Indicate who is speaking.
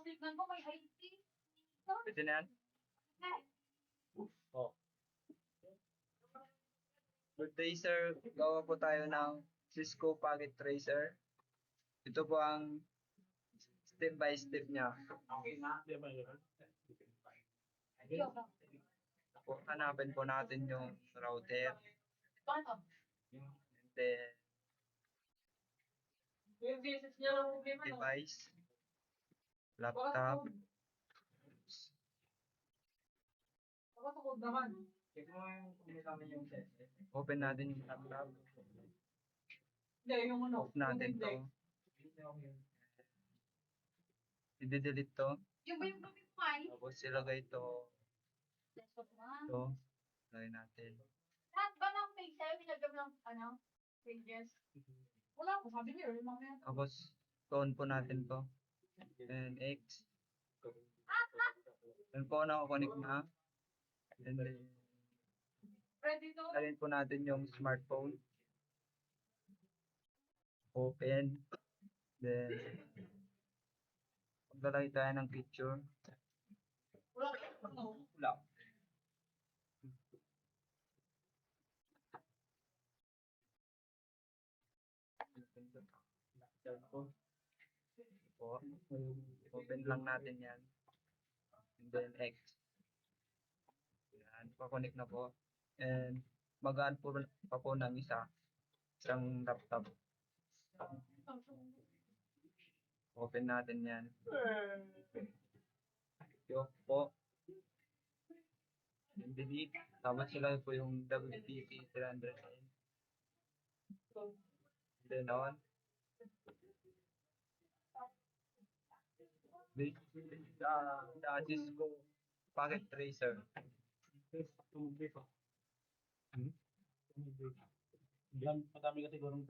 Speaker 1: tignan mo, may IT.
Speaker 2: Pwede na yan? Oh. Good day, sir. Gawa po tayo ng Cisco Packet Tracer. Ito po ang step by step niya. Po, hanapin po natin yung router. And then,
Speaker 1: Yung business niya lang problema, no?
Speaker 2: device, laptop.
Speaker 1: Ako naman.
Speaker 2: Open natin yung laptop.
Speaker 1: Hindi, yung ano.
Speaker 2: Off natin to. I-delete to.
Speaker 1: Yung ba yung file?
Speaker 2: Tapos ilagay to.
Speaker 1: Desktop na.
Speaker 2: Ito. Ilagay natin.
Speaker 1: Lahat ba ng page sa'yo, nilagam ng, pages? Wala ko, sabi niyo, yung mga
Speaker 2: Tapos, on po natin to. And X. Yan po nakakonect na. And then,
Speaker 1: ready to?
Speaker 2: alin po natin yung smartphone. Open. Then, maglalagay tayo ng picture.
Speaker 1: Wala ko.
Speaker 2: Wala. Open lang natin yan. And then X. Yan, pa-connect na po. And magaan po pa po ng isang laptop. Open natin yan. I-off po. And delete. Tapos sila po yung WPP 300N. Then on. The Cisco Packet Tracer.
Speaker 3: Madami kasi sigurong